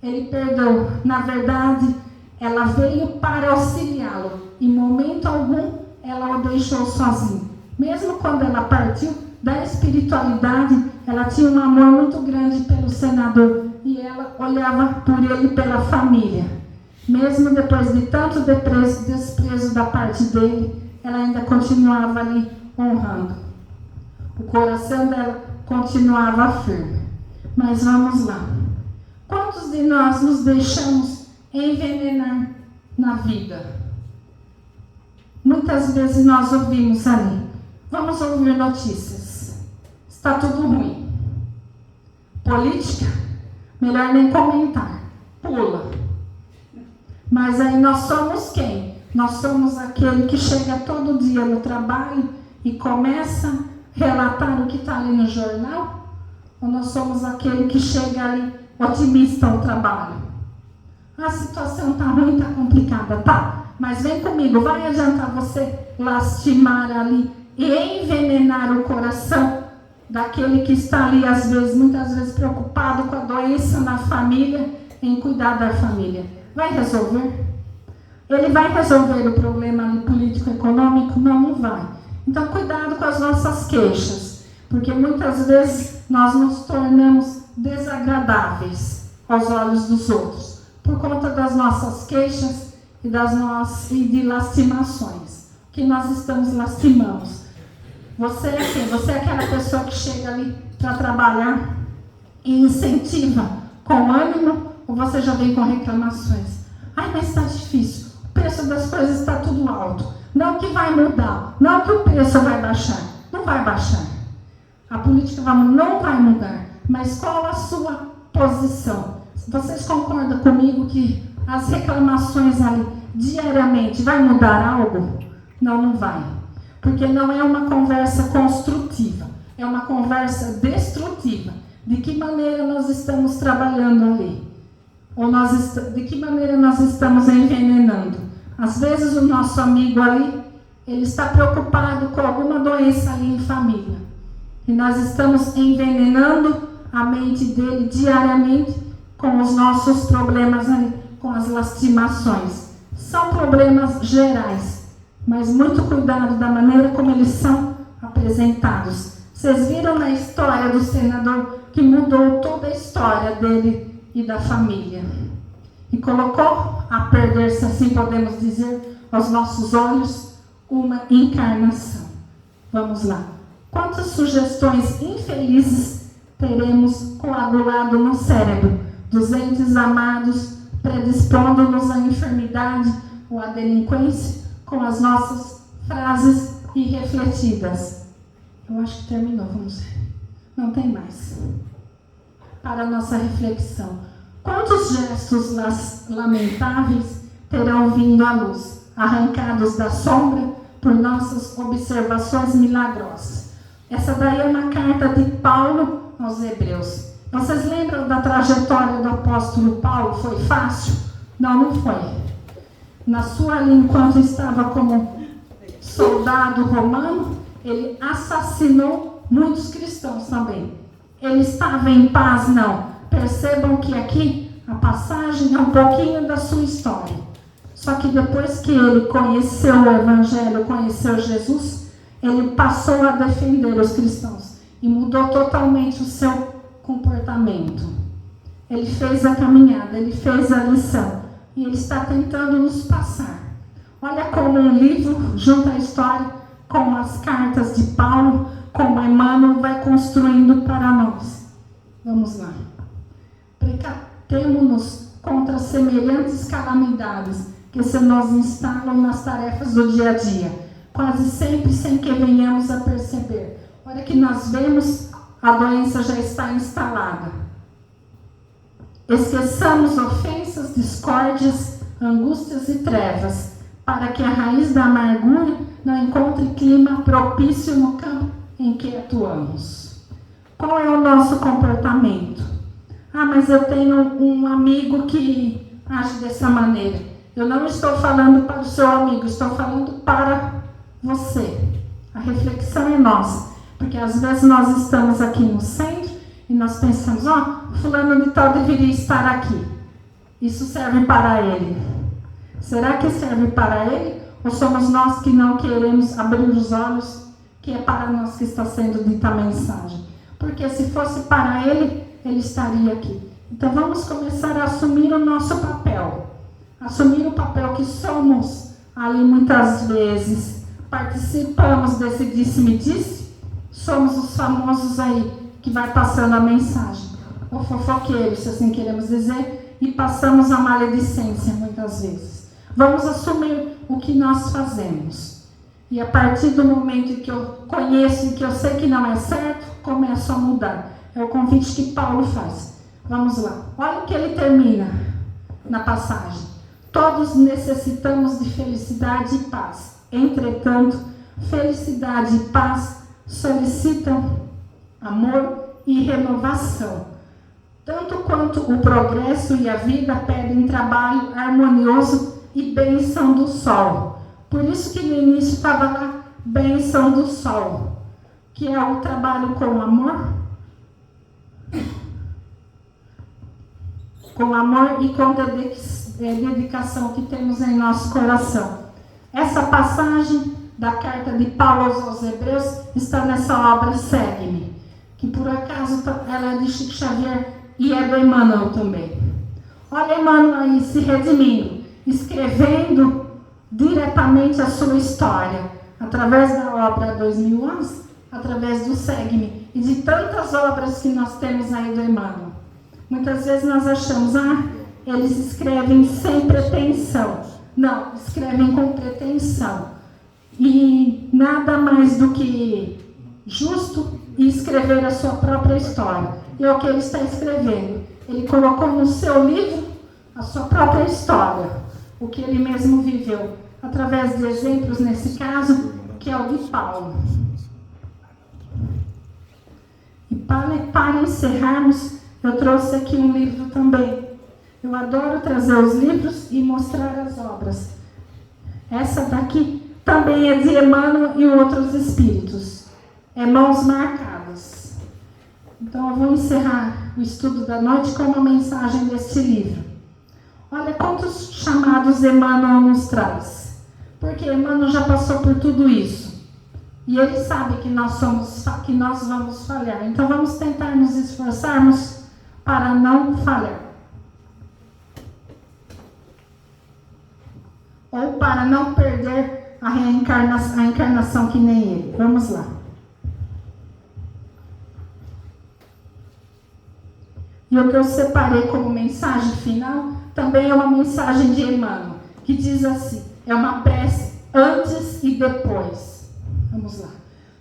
Ele perdeu. Na verdade, ela veio para auxiliá-lo. Em momento algum, ela o deixou sozinho. Mesmo quando ela partiu da espiritualidade, ela tinha um amor muito grande pelo senador. E ela olhava por ele e pela família. Mesmo depois de tanto desprezo da parte dele, ela ainda continuava ali honrando. O coração dela continuava firme. Mas vamos lá. Quantos de nós nos deixamos envenenar na vida? Muitas vezes nós ouvimos ali. Vamos ouvir notícias. Está tudo ruim. Política? Melhor nem comentar. Pula. Mas aí nós somos quem? Nós somos aquele que chega todo dia no trabalho e começa a relatar o que está ali no jornal? Ou nós somos aquele que chega ali otimista ao trabalho? A situação está ruim, está complicada, tá? Mas vem comigo, vai adiantar você lastimar ali e envenenar o coração daquele que está ali, às vezes, muitas vezes preocupado com a doença na família, em cuidar da família. Vai resolver? Ele vai resolver o problema ali político-econômico? Não, não vai. Então, cuidado com as nossas queixas, porque muitas vezes nós nos tornamos desagradáveis aos olhos dos outros, por conta das nossas queixas e de lastimações, que nós estamos lastimando. Você é quem? Você é aquela pessoa que chega ali para trabalhar e incentiva com ânimo, ou você já vem com reclamações? Ai, mas está difícil, o preço das coisas está tudo alto, não que vai mudar, não que o preço vai baixar, não vai baixar. A política não vai mudar, mas qual a sua posição? Vocês concordam comigo que as reclamações ali diariamente vai mudar algo? Não, não vai. Porque não é uma conversa construtiva, é uma conversa destrutiva. De que maneira nós estamos trabalhando ali? Ou de que maneira nós estamos envenenando? Às vezes o nosso amigo ali, ele está preocupado com alguma doença ali em família. E nós estamos envenenando a mente dele diariamente com os nossos problemas ali, com as lastimações. São problemas gerais, mas muito cuidado da maneira como eles são apresentados. Vocês viram na história do senador que mudou toda a história dele e da família. E colocou a perder-se, assim podemos dizer, aos nossos olhos, uma encarnação. Vamos lá. Quantas sugestões infelizes teremos coagulado no cérebro dos entes amados, predispondo-nos à enfermidade ou à delinquência com as nossas frases irrefletidas? Eu acho que terminou, vamos ver. Não tem mais. Para a nossa reflexão. Quantos gestos lamentáveis terão vindo à luz, arrancados da sombra por nossas observações milagrosas? Essa daí é uma carta de Paulo aos Hebreus. Vocês lembram da trajetória do apóstolo Paulo? Foi fácil? Não, não foi. Na sua linha, enquanto estava como soldado romano, ele assassinou muitos cristãos também. Ele estava em paz? Não. Percebam que aqui A passagem é um pouquinho da sua história. Só que depois que ele conheceu o Evangelho, conheceu Jesus, ele passou a defender os cristãos e mudou totalmente o seu comportamento. Ele fez a caminhada, ele fez a lição e ele está tentando nos passar. Olha como um livro junto à história, com as cartas de Paulo, como Emmanuel vai construindo para nós. Vamos lá. Precatemo-nos contra semelhantes calamidades que se nos instalam nas tarefas do dia a dia, quase sempre sem que venhamos a perceber. Olha que nós vemos, a doença já está instalada. Esqueçamos ofensas, discórdias, angústias e trevas, para que a raiz da amargura não encontre clima propício no campo em que atuamos. Qual é o nosso comportamento? Ah, mas eu tenho um amigo que age dessa maneira. Eu não estou falando para o seu amigo, estou falando para você. A reflexão é nossa, porque às vezes nós estamos aqui no centro e nós pensamos, fulano de tal deveria estar aqui. Isso serve para ele. Será que serve para ele? Ou somos nós que não queremos abrir os olhos, que é para nós que está sendo dita a mensagem? Porque se fosse para ele, ele estaria aqui. Então vamos começar a assumir o nosso papel. Assumir o papel que somos ali muitas vezes. Participamos desse disse-me-disse. Somos os famosos aí que vai passando a mensagem. O fofoqueiro, se assim queremos dizer, e passamos a maledicência muitas vezes. Vamos assumir o que nós fazemos. E a partir do momento em que eu conheço e que eu sei que não é certo, começo a mudar. É o convite que Paulo faz. Vamos lá. Olha o que ele termina na passagem. Todos necessitamos de felicidade e paz. Entretanto, felicidade e paz solicitam amor e renovação. Tanto quanto o progresso e a vida pedem trabalho harmonioso e bênção do sol. Por isso que no início estava lá, bênção do sol, que é o trabalho com amor e com dedicação que temos em nosso coração. Essa passagem da carta de Paulo aos Hebreus está nessa obra Segue-me, que por acaso ela é de Chico Xavier e é do Emmanuel também. Olha Emmanuel aí se redimindo, escrevendo diretamente a sua história, através da obra 2000 anos, através do Segue-me e de tantas obras que nós temos aí do Emmanuel. Muitas vezes nós achamos, eles escrevem sem pretensão. Não, escrevem com pretensão. E nada mais do que justo escrever a sua própria história. E é o que ele está escrevendo. Ele colocou no seu livro a sua própria história, o que ele mesmo viveu, através de exemplos, nesse caso, que é o de Paulo. E para encerrarmos, eu trouxe aqui um livro também. Eu adoro trazer os livros e mostrar as obras. Essa daqui também é de Emmanuel e outros espíritos. É Mãos Marcadas. Então eu vou encerrar o estudo da noite com uma mensagem deste livro. Olha quantos chamados Emmanuel nos traz. Porque Emmanuel já passou por tudo isso. E ele sabe que nós vamos falhar. Então vamos tentar nos esforçarmos para não falhar. Ou para não perder a encarnação que nem ele. Vamos lá. E o que eu separei como mensagem final também é uma mensagem de Emmanuel, que diz assim, é uma prece antes e depois. Vamos lá.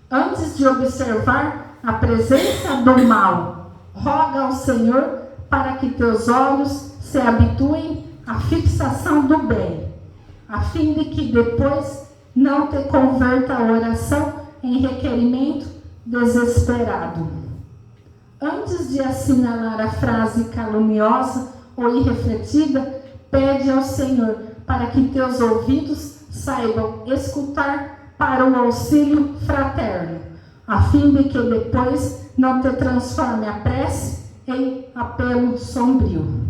Antes de observar a presença do mal, roga ao Senhor para que teus olhos se habituem à fixação do bem, a fim de que depois não te converta a oração em requerimento desesperado. Antes de assinalar a frase caluniosa ou irrefletida, pede ao Senhor para que teus ouvidos saibam escutar para o auxílio fraterno, a fim de que depois não te transforme a prece em apelo sombrio.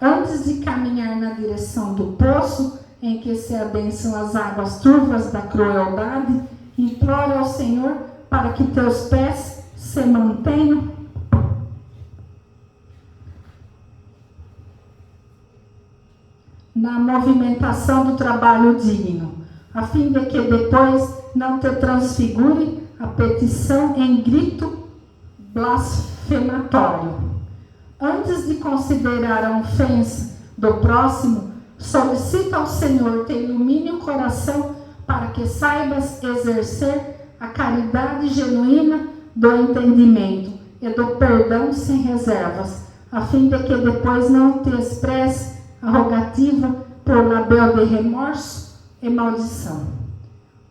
Antes de caminhar na direção do poço, em que se adensam as águas turvas da crueldade, implora ao Senhor para que teus pés se mantenham na movimentação do trabalho digno, a fim de que depois não te transfigure a petição em grito blasfematório. Antes de considerar a ofensa do próximo, solicita ao Senhor te ilumine o coração para que saibas exercer a caridade genuína do entendimento e do perdão sem reservas, a fim de que depois não te expresse a rogativa por label de remorso e maldição.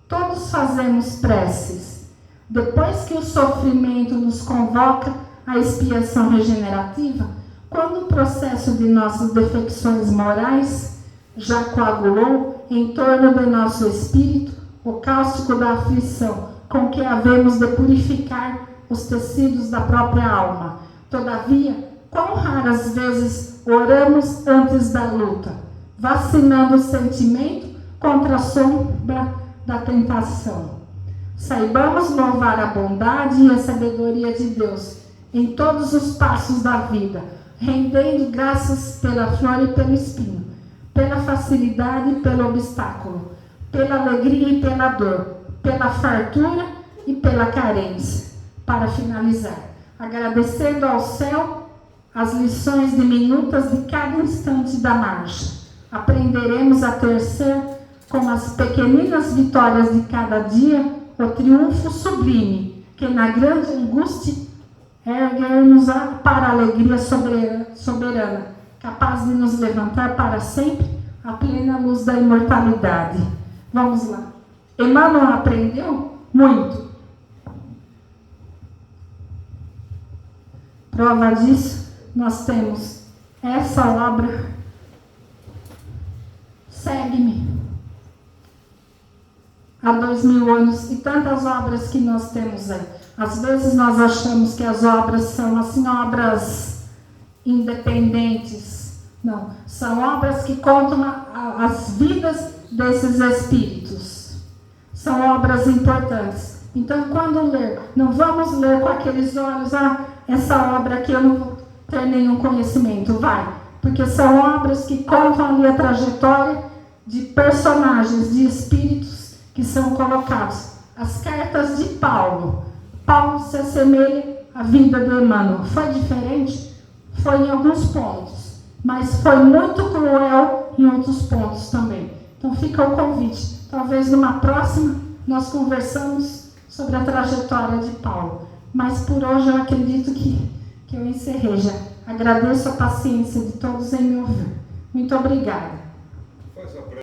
Todos fazemos preces. Depois que o sofrimento nos convoca à expiação regenerativa, quando o processo de nossas defecções morais já coagulou em torno de nosso espírito o cáustico da aflição com que havemos de purificar os tecidos da própria alma. Todavia, quão raras vezes oramos antes da luta, vacinando o sentimento contra a sombra da tentação. Saibamos louvar a bondade e a sabedoria de Deus em todos os passos da vida, rendendo graças pela flor e pelo espinho, pela facilidade e pelo obstáculo, pela alegria e pela dor, pela fartura e pela carência. Para finalizar, agradecendo ao céu as lições diminutas de cada instante da marcha, aprenderemos a tecer com as pequeninas vitórias de cada dia o triunfo sublime que na grande angústia erguer-nos para a alegria soberana, capaz de nos levantar para sempre à plena luz da imortalidade. Vamos lá. Emmanuel aprendeu muito. Prova disso, nós temos essa obra, Segue-me, há 2000 anos, e tantas obras que nós temos aí. Às vezes nós achamos que as obras são assim, obras independentes. Não, são obras que contam as vidas desses espíritos. São obras importantes. Então, quando ler, não vamos ler com aqueles olhos, essa obra aqui eu não vou ter nenhum conhecimento, vai. Porque são obras que contam ali a trajetória de personagens, de espíritos que são colocados. As cartas de Paulo. Paulo se assemelha à vida de Emmanuel. Foi diferente? Foi em alguns pontos, mas foi muito cruel em outros pontos também. Então fica o convite. Talvez numa próxima nós conversamos sobre a trajetória de Paulo. Mas por hoje eu acredito que eu encerrei já. Agradeço a paciência de todos em me ouvir. Muito obrigada.